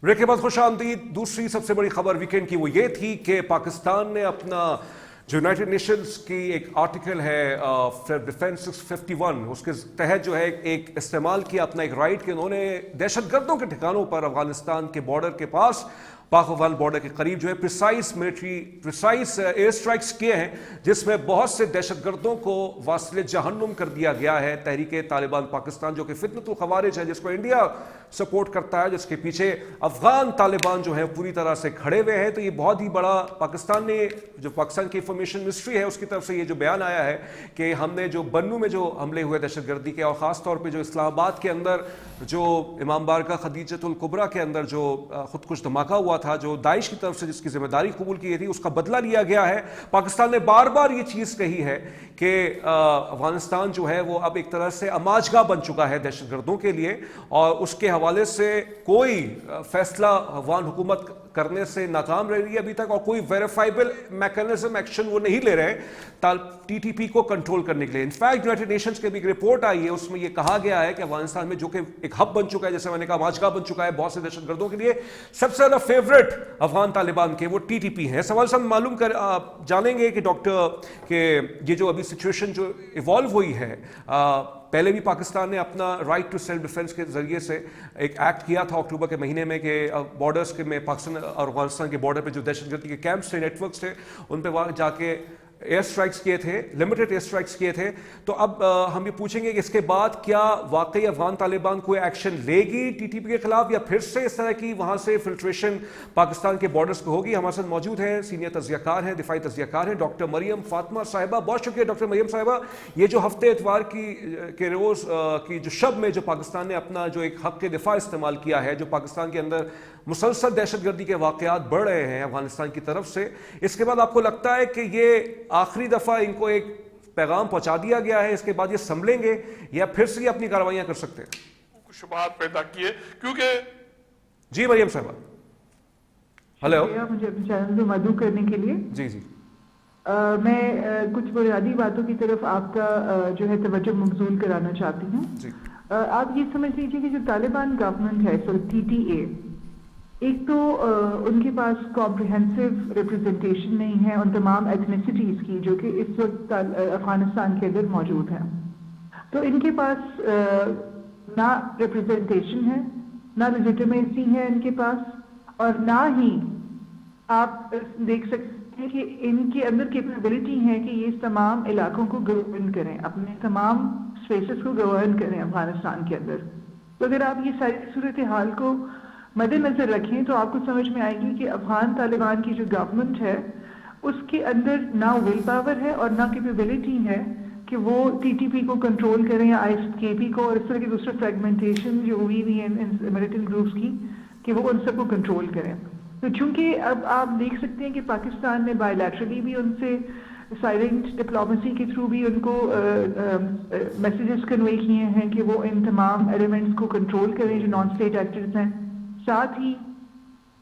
Break के बाद खुश आमदीद। दूसरी सबसे बड़ी खबर वीकेंड की वो ये थी कि पाकिस्तान ने अपना जो यूनाइटेड नेशंस की एक आर्टिकल है डिफेंस 651 उसके तहत जो है एक इस्तेमाल किया अपना एक राइट कि उन्होंने दहशतगर्दों के ठिकानों पर अफगानिस्तान के बॉर्डर के पास पाक अफगान बॉर्डर के करीब जो है प्रिसाइज एयर स्ट्राइक्स किए हैं, जिसमें बहुत से दहशतगर्दों को वासिले जहन्नुम कर दिया गया है। तहरीक तालिबान पाकिस्तान जो कि फितनतुल खवारिज है, जिसको इंडिया सपोर्ट करता है, जिसके पीछे अफगान तालिबान जो है पूरी तरह से खड़े हुए हैं। तो ये बहुत ही बड़ा पाकिस्तान ने जो पाकिस्तान की इंफॉर्मेशन मिनिस्ट्री है उसकी तरफ से ये जो बयान आया है कि हमने जो बन्नू में जो हमले हुए दहशतगर्दी के, और ख़ास तौर पर जो इस्लामाबाद के अंदर जो इमाम बारका खदीजतुल कुबरा के अंदर जो खुदकुश धमाका हुआ था, जो दाइश की तरफ से जिसकी जिम्मेदारी कबूल की थी, उसका बदला लिया गया है। पाकिस्तान ने बार बार ये चीज़ कही है कि अफगानिस्तान जो है वो अब एक तरह से अमाजगा बन चुका है दहशतगर्दों के लिए, और उसके हवाले से कोई फैसला अफगान हुकूमत करने से नाकाम रह रही है अभी तक, और कोई वेरीफाइबल मैकेनिज्म एक्शन वो नहीं ले रहे टीटीपी को कंट्रोल करने के लिए। इनफैक्ट यूनाइटेड नेशंस की भी एक रिपोर्ट आई है, उसमें ये कहा गया है कि अफगानिस्तान में जो कि एक हब बन चुका है, जैसे मैंने कहा अमाजगा बन चुका है बहुत से दहशतगर्दों के लिए, सबसे ज्यादा फेवरेट अफगान तालिबान के वो टीटीपी है। सवाल से हम मालूम कर जानेंगे कि डॉक्टर के ये जो अभी सिचुएशन जो इवॉल्व हुई है, पहले भी पाकिस्तान ने अपना राइट टू सेल्फ डिफेंस के जरिए से एक एक्ट किया था अक्टूबर के महीने में कि बॉर्डर्स के में पाकिस्तान और अफगानिस्तान के बॉर्डर पे जो दहशतगर्दी के कैंप्स थे, नेटवर्क्स थे, उन पे वहाँ जाके एयर स्ट्राइक्स किए थे, लिमिटेड एयर स्ट्राइक्स किए थे। तो अब हम ये पूछेंगे कि इसके बाद क्या वाकई अफगान तालिबान कोई एक्शन लेगी टीटीपी के खिलाफ, या फिर से इस तरह की वहाँ से फिल्ट्रेशन पाकिस्तान के बॉर्डर्स पे होगी। हमारे साथ मौजूद हैं सीनियर तज्जियाकार हैं, दिफाई तज्जियाकार हैं, डॉक्टर मरियम फातिमा साहिबा। बहुत शुक्रिया डॉक्टर मरियम साहिबा। ये जो हफ्ते इतवार के रोज़ की जो शब में जो पाकिस्तान ने अपना जो एक हक के दिफा इस्तेमाल किया है, जो पाकिस्तान के अंदर मुसलसल दहशतगर्दी के वाक़यात बढ़ रहे हैं अफगानिस्तान की तरफ से, इसके बाद आपको लगता है कि ये आखिरी दफ़ा इनको एक पैगाम पहुंचा दिया गया है, इसके बाद ये संभलेंगे या फिर से ये अपनी कार्रवाइयां कर सकते हैं? कुछ शुबहात पैदा किए क्योंकि जी मरियम साहबा, हेलो, मुझे अपने चैनल में मदऊ करने के लिए। जी जी मैं कुछ बुनियादी बातों की तरफ आपका जो है तवज्जो मबजूल कराना चाहती हूँ। आप ये समझ लीजिए कि जो तालिबान गवर्नमेंट है, सो TTA, एक तो उनके पास कॉम्प्रिहेंसिव रिप्रेजेंटेशन नहीं है उन तमाम एथनिसिटीज़ की जो कि इस वक्त अफगानिस्तान के अंदर मौजूद हैं। तो इनके पास ना रिप्रेजेंटेशन है, ना लेजिटिमेसी है इनके पास, और ना ही आप देख सकते हैं कि इनके अंदर कैपेबिलिटी है कि ये इस तमाम इलाकों को गवर्न करें, अपने तमाम स्पेसेस को गवर्न करें अफगानिस्तान के अंदर। तो अगर आप ये सारी सूरत हाल को मद्देनजर रखें तो आपको समझ में आएगी कि अफगान तालिबान की जो गवर्नमेंट है उसके अंदर ना विल पावर है और ना कैपेबिलिटी है कि वो TTP को कंट्रोल करें या ISKP को, और इस तरह की दूसरे फ्रेगमेंटेशन जो हुई हुई है मिलिटेंट ग्रुप्स की, कि वो उन सबको कंट्रोल करें। तो चूंकि अब आप देख सकते हैं कि पाकिस्तान ने बायलैटरली भी उनसे साइलेंट डिप्लोमेसी के थ्रू भी उनको मैसेजेस कन्वे किए हैं कि वो इन तमाम एलिमेंट्स को कंट्रोल करें जो नॉन स्टेट एक्टर्स हैं। साथ ही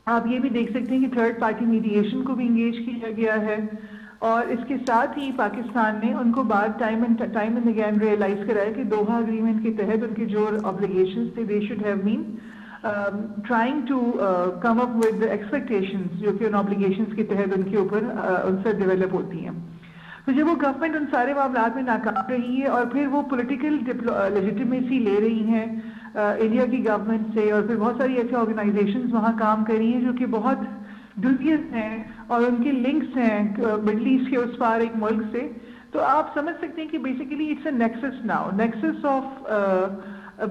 आप ये भी देख सकते हैं कि थर्ड पार्टी मीडिएशन को भी इंगेज किया गया है, और इसके साथ ही पाकिस्तान ने उनको बाद टाइम एंड अगेन रियलाइज कराया कि दोहा अग्रीमेंट के तहत उनके जो ऑब्लिगेशंस थे they should have been trying to come up with expectations जो कि उन ऑब्लिगेशंस के तहत उनके ऊपर उनसे डेवलप होती हैं। तो जब वो गवर्नमेंट उन सारे मामलात में नाकाम रही है और फिर वो पॉलिटिकल लेजिटिमेसी ले रही हैं इंडिया की गवर्नमेंट से, और फिर बहुत सारी ऐसी ऑर्गेनाइजेशंस वहाँ काम कर रही हैं जो कि बहुत डुबियस हैं और उनके लिंक्स हैं मिडल ईस्ट के उस पार एक मुल्क से, तो आप समझ सकते हैं कि basically it's a nexus now, nexus of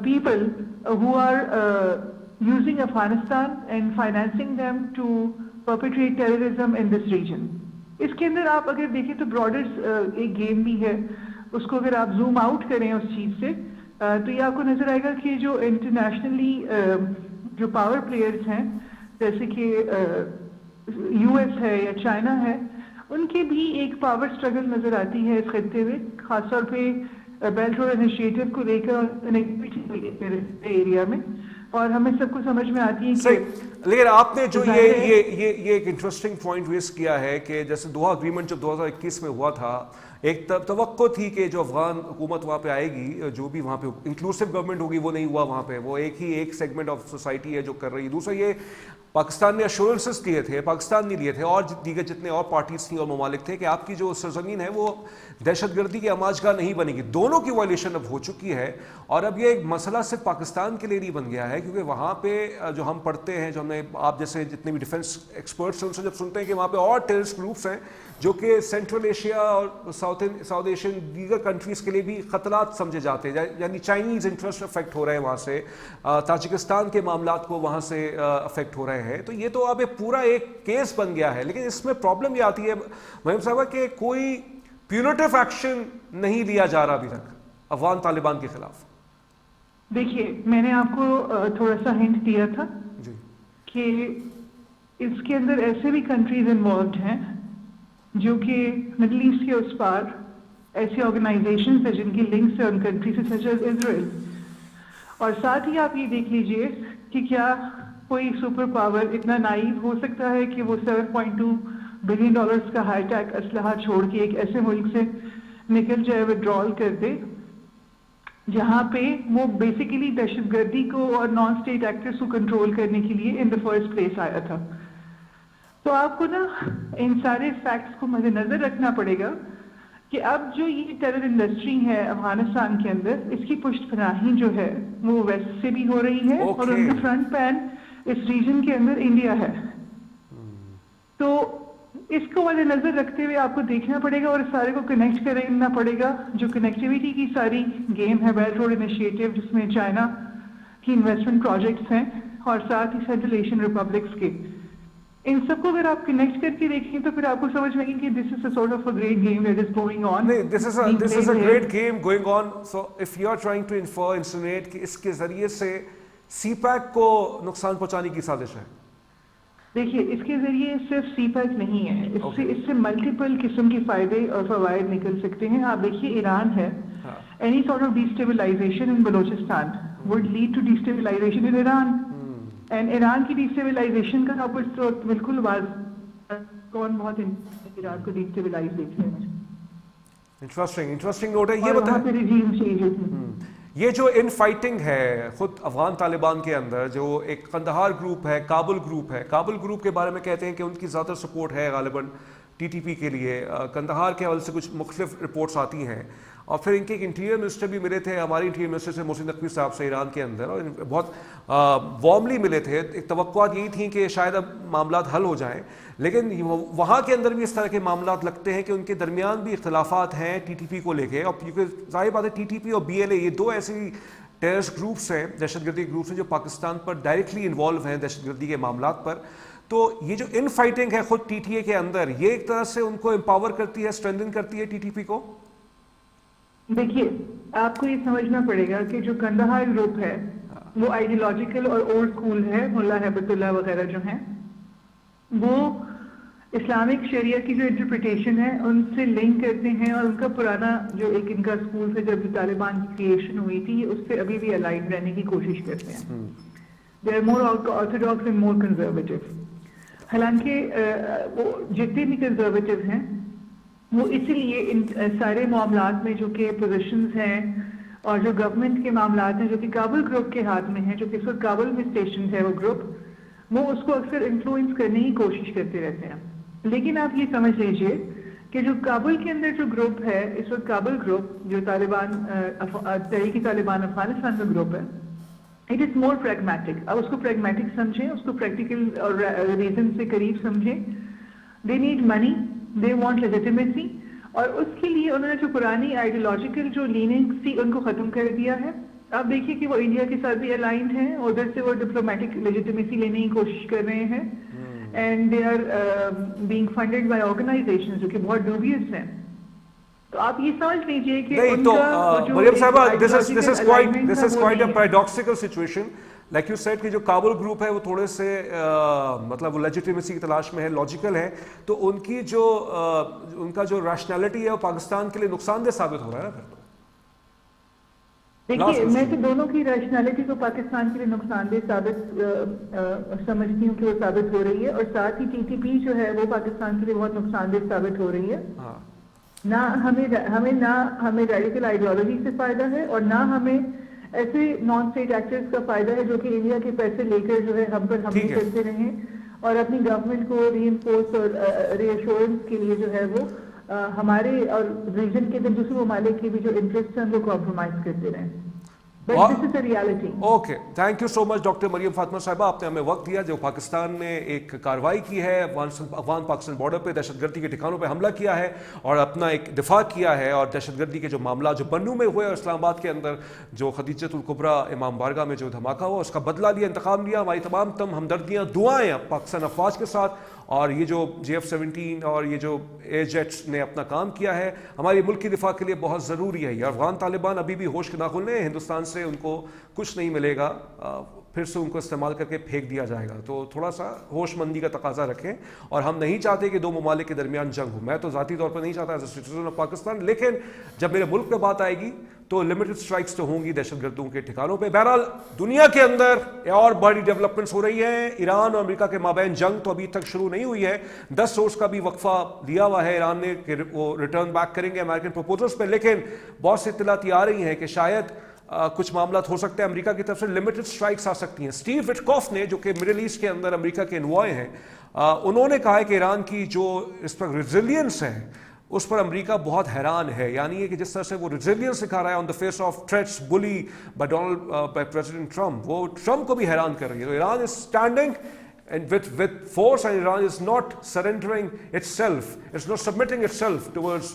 people who are using Afghanistan and financing them to perpetrate terrorism in this region. इसके अंदर आप अगर देखें तो ब्रॉडर एक गेम भी है, उसको अगर आप जूम आउट करें उस चीज़ से तो ये आपको नजर आएगा कि जो इंटरनेशनली जो पावर प्लेयर्स हैं जैसे कि US है या चाइना है, उनके भी एक पावर स्ट्रगल नजर आती है इस खत्ते में, खासतौर पे बेल्ट रोड इनिशिएटिव को लेकर कनेक्टिविटी एरिया में, और हमें सबको समझ में आती है कि لیکن آپ نے جو یہ ایک انٹرسٹنگ پوائنٹ ریز کیا ہے کہ جیسے دوحہ اگریمنٹ جب 2021 میں ہوا تھا، ایک توقع تھی کہ جو افغان حکومت وہاں پہ آئے گی، جو بھی وہاں پہ انکلوسیو گورنمنٹ ہوگی، وہ نہیں ہوا وہاں پہ، وہ ایک سیگمنٹ آف سوسائٹی ہے جو کر رہی ہے. دوسرا یہ پاکستان نے ایشورنسز دیے تھے، پاکستان نہیں لیے تھے، اور دیگر جتنے اور پارٹیز تھیں اور ممالک تھے کہ آپ کی جو سرزمین ہے وہ دہشت گردی کی آماجگاہ نہیں بنے گی. دونوں کی وائلیشن اب ہو چکی ہے، اور اب یہ ایک مسئلہ صرف پاکستان کے لیے نہیں بن گیا ہے، کیونکہ وہاں پہ جو ہم پڑھتے ہیں، جو ہم نے آپ جیسے جتنے بھی ڈیفنس ایکسپرٹس ہیں ان سے جب سنتے ہیں کہ وہاں پہ اور ٹیررسٹ گروپس ہیں جو کہ سینٹرل ایشیا اور ساؤتھ ایشین دیگر کنٹریز کے لیے بھی خطرات سمجھے جاتے ہیں، یعنی چائنیز انٹرسٹ افیکٹ ہو رہے ہیں وہاں سے، تاجکستان کے معاملات کو وہاں سے افیکٹ ہو رہے ہیں. تو یہ تو اب ایک پورا ایک کیس بن گیا ہے. لیکن اس میں پرابلم یہ آتی ہے مریم صاحبہ کہ کوئی پیونیٹیو ایکشن نہیں لیا جا رہا ابھی تک افغان طالبان کے خلاف. دیکھیے میں نے آپ کو تھوڑا سا ہنٹ دیا تھا جی کہ اس کے اندر ایسے بھی کنٹریز انوالوڈ ہیں جو کہ مڈل ایسٹ کے اس پار ایسی آرگنائزیشنز ہیں جن کی لنکس ہیں ان کنٹری سے سچ ایز اسرائیل. اور ساتھ ہی آپ یہ دیکھ لیجئے کہ کیا کوئی سپر پاور اتنا نائیو ہو سکتا ہے کہ وہ $7.2 بلین کا ہائی ٹیک اسلحہ چھوڑ کے ایک ایسے ملک سے نکل جائے، وڈرال کر دے جہاں پہ وہ بیسیکلی دہشت گردی کو اور نان اسٹیٹ ایکٹرز کو کنٹرول کرنے کے لیے ان دا فرسٹ پلیس آیا تھا. تو آپ کو نا ان سارے فیکٹس کو مد نظر رکھنا پڑے گا کہ اب جو یہ ٹیرر انڈسٹری ہے افغانستان کے اندر، اس کی پشت پناہی جو ہے وہ ویسٹ سے بھی ہو رہی ہے، اور ان کا فرنٹ پین اس ریجن کے اندر انڈیا ہے. تو اس کو مد نظر رکھتے ہوئے آپ کو دیکھنا پڑے گا اور اس سارے کو کنیکٹ کرنا پڑے گا. جو کنیکٹیوٹی کی ساری گیم ہے بیلٹ روڈ انیشیٹو، جس میں چائنا کی انویسٹمنٹ پروجیکٹس ہیں اور ساتھ ہی سینٹرل ایشین ریپبلکس کے، ان سب کو اگر آپ کنیکٹ کر کے دیکھیں تو پھر آپ کو سمجھ میں آئے گی کہ this is a sort of a great game that is going on. This is a great game going on. So if you are trying to insinuate کہ اس کے ذریعے سے سی پیک کو نقصان پہنچانے کی سازش ہے. دیکھیے اس کے ذریعے صرف سی پیک نہیں ہے، اس سے ملٹیپل قسم کے فائدے اور فوائد نکل سکتے ہیں. آپ دیکھیے ایران ہے، any sort of destabilization in Balochistan would lead to destabilization in Iran, and Iran کی ڈیسٹیبلائزیشن کا آپ اس وقت بالکل کون بہت ایران کو ڈیسٹیبلائز دیکھتے ہیں. انٹرسٹنگ نوٹ ہے. یہ بتائیں یہ جو ان فائٹنگ ہے خود افغان طالبان کے اندر، جو ایک قندھار گروپ ہے، کابل گروپ ہے، کابل گروپ کے بارے میں کہتے ہیں کہ ان کی زیادہ سپورٹ ہے غالباً ٹی ٹی پی کے لیے. قندھار کے حوالے سے کچھ مختلف رپورٹس آتی ہیں، اور پھر ان کے ایک انٹیریئر منسٹر بھی ملے تھے ہمارے انٹیریئر منسٹر سے، محسن نقوی صاحب سے، ایران کے اندر، اور بہت وارملی ملے تھے. ایک توقعات یہی تھیں کہ شاید اب معاملات حل ہو جائیں، لیکن وہاں کے اندر بھی اس طرح کے معاملات لگتے ہیں کہ ان کے درمیان بھی اختلافات ہیں ٹی ٹی پی کو لے کے. اور کیونکہ ظاہر بات ہے ٹی ٹی پی اور بی ایل اے یہ دو ایسی ٹیررسٹ گروپس ہیں، دہشت گردی گروپس ہیں جو پاکستان پر ڈائریکٹلی انوالو ہیں دہشت گردی کے معاملات پر. تو یہ جو ان فائٹنگ ہے خود ٹی ٹی اے کے اندر، یہ ایک طرح سے ان کو امپاور کرتی ہے، اسٹرینتھن کرتی ہے ٹی ٹی پی کو. دیکھیے آپ کو یہ سمجھنا پڑے گا کہ جو قندھار گروپ ہے وہ آئیڈیولوجیکل اور اولڈ اسکول ہے. ملا ہیبت اللہ وغیرہ جو ہیں وہ اسلامک شریعہ کی جو انٹرپریٹیشن ہے ان سے لنک کرتے ہیں، اور ان کا پرانا جو ایک ان کا اسکول تھا جب طالبان کی کریشن ہوئی تھی، اس سے ابھی بھی الائن رہنے کی کوشش کرتے ہیں. They are more orthodox and more conservative. حالانکہ وہ جتنے بھی کنزرویٹو ہیں وہ اسی لیے ان سارے معاملات میں جو کہ پوزیشنز ہیں اور جو گورنمنٹ کے معاملات ہیں جو کہ کابل گروپ کے ہاتھ میں ہیں، جو کہ اس وقت کابل میں اسٹیشن ہے وہ گروپ، وہ اس کو اکثر انفلوئنس کرنے کی کوشش کرتے رہتے ہیں. لیکن آپ یہ سمجھ لیجئے کہ جو کابل کے اندر جو گروپ ہے اس وقت، کابل گروپ جو طالبان تحریک طالبان افغانستان کا گروپ ہے، اٹ از مور پریگمیٹک. اب اس کو پریگمیٹک سمجھیں، اس کو پریکٹیکل اور ریزن سے قریب سمجھیں. They need money, they want legitimacy, اور اس کے لیے انہوں نے جو پرانی آئیڈیولوجیکل جو لیننگس تھی ان کو ختم کر دیا ہے. آپ دیکھیے کہ وہ انڈیا کے ساتھ بھی الائنڈ ہیں، ادھر سے وہ ڈپلومیٹک لیجیٹیمیسی لینے کی کوشش کر رہے ہیں، and they are being funded by organisation جو کہ بہت ڈوبیس ہیں. تو آپ یہ سمجھ لیجئے کہ نہیں تو مریم صاحبہ this is quite a paradoxical situation. Like you said کہ جو کابل گروپ ہے وہ تھوڑے سے مطلب وہ لیجیٹیمیسی کی تلاش میں ہے، لاجیکل ہے، تو ان کی جو ان کا جو ریشنلٹی ہے وہ پاکستان کے لیے نقصان دہ ثابت ہو رہا ہے نا پھر. देखिए, मैं तो दोनों की रैशनैलिटी को पाकिस्तान के लिए नुकसानदेह साबित समझती हूँ कि वो साबित हो रही है, और साथ ही TTP जो है वो पाकिस्तान के लिए बहुत नुकसानदेह साबित हो रही है। ना हमें रेडिकल आइडियोलॉजी से फायदा है, और ना हमें ऐसे नॉन स्टेट एक्टर्स का फायदा है जो कि इंडिया के पैसे लेकर जो है हम पर हमले करते रहे और अपनी गवर्नमेंट को रीइंफोर्स और रीअश्योरेंस के लिए जो है वो हमारे और रीजन के दूसरे ममालिक के भी जो इंटरेस्ट हैं उनको कॉम्प्रोमाइज करते रहे। But this is the reality. Okay, thank you so much doctor Mariam Fatima sahiba, आपने हमें वक्त दिया। जो पाकिस्तान ने एक कार्रवाई की है, अफगान पाकिस्तान बॉर्डर पे दहशतगर्दी के ठिकानों पे हमला किया है और अपना एक दिफा किया है, और दहशतगर्दी के जो मामला जो बन्नू में हुए और इस्लामाबाद के अंदर जो खदीजतुल कुबरा इमाम बारगाह में जो धमाका हुआ उसका बदला लिया, इंतकाम लिया। हमारी तमाम हमदर्दियाँ, दुआएँ पाकिस्तान अफवाज के साथ, और ये जो JF-17 और ये जो एयर जेट्स ने अपना काम किया है हमारे मुल्क की दिफा के लिए बहुत ज़रूरी है। ये अफगान तालिबान अभी भी होश के ना खुलने, हिंदुस्तान से उनको कुछ नहीं मिलेगा, फिर से उनको इस्तेमाल करके फेंक दिया जाएगा। तो थोड़ा सा होशमंदी का तकाजा रखें, और हम नहीं चाहते कि दो ममालिक के दरमियान जंग हो। मैं तो ज़ाती तौर पर नहीं चाहता as a citizen of Pakistan, लेकिन जब मेरे मुल्क पे बात आएगी तो लिमिटेड स्ट्राइक्स तो होंगी दहशतगर्दों के ठिकानों पे। बहरहाल दुनिया के अंदर और बड़ी डेवलपमेंट्स हो रही हैं। ईरान और अमेरिका के माबैन जंग तो अभी तक शुरू नहीं हुई है, 10 रोज का भी वक्फा दिया हुआ है ईरान ने कि वो रिटर्न बैक करेंगे अमेरिकन प्रपोजल्स पे, लेकिन बहुत सी इत्तलाती आ रही हैं कि शायद कुछ मामला हो सकते हैं अमेरिका की तरफ से लिमिटेड स्ट्राइक्स आ सकती हैं। स्टीव विटकॉफ ने, जो कि मिडिल ईस्ट के अंदर अमेरिका के एनवॉय हैं, उन्होंने कहा है कि ईरान की जो इस पर रेजिलियंस है उस पर अमेरिका बहुत हैरान है। यानी कि जिस तरह से वो रेजिलियंस दिखा रहा है on the face of threats bully by president Trump, वो ट्रम्प को भी हैरान कर रही है। तो Iran is standing and with force, and Iran is not surrendering itself, it's not submitting itself towards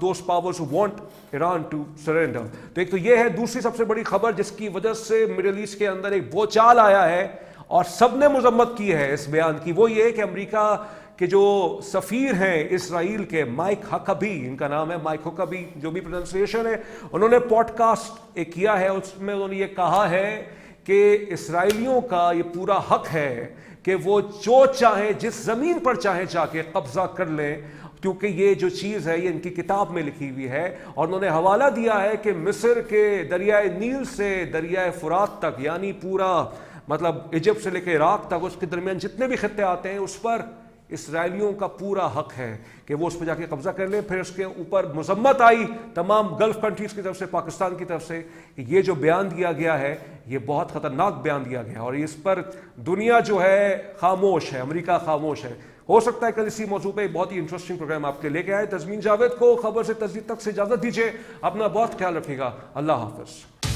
those powers who want Iran to surrender. तो एक तो ये है। दूसरी सबसे बड़ी खबर जिसकी वजह से मिडिल ईस्ट के अंदर एक बोचाल आया है और सबने मजम्मत की है इस बयान की, वो ये है कि अमेरिका कि जो सफ़ीर हैं इसराइल के, माइक हकबी इनका नाम है, माइक हकबी जो भी प्रोनाउंसिएशन है, उन्होंने पॉडकास्ट एक किया है, उसमें उन्होंने ये कहा है कि इसराइलियों का ये पूरा हक है कि वो जो चाहे जिस ज़मीन पर चाहे जाके कब्ज़ा कर लें, क्योंकि ये जो चीज़ है ये इनकी किताब में लिखी हुई है। और उन्होंने हवाला दिया है कि मिस्र के दरियाए नील से दरियाए फुरात तक, यानी पूरा मतलब इजिप्ट से लेकर इराक तक, उसके दरमियान जितने भी खत्ते आते हैं उस पर इसराइलियों का पूरा हक है कि वो उस पर जाके कब्जा कर ले। फिर उसके ऊपर मजम्मत आई तमाम गल्फ कंट्रीज की तरफ से, पाकिस्तान की तरफ से, कि ये जो बयान दिया गया है ये बहुत ख़तरनाक बयान दिया गया है और इस पर दुनिया जो है खामोश है, अमेरिका खामोश है। हो सकता है कल इसी मौजू पे बहुत ही इंटरेस्टिंग प्रोग्राम आपके लेके आए। तज़मीन जावेद को खबर से तस्दीक तक से इजाज़त दीजिए। अपना बहुत ख्याल रखिएगा। अल्लाह हाफ़िज़।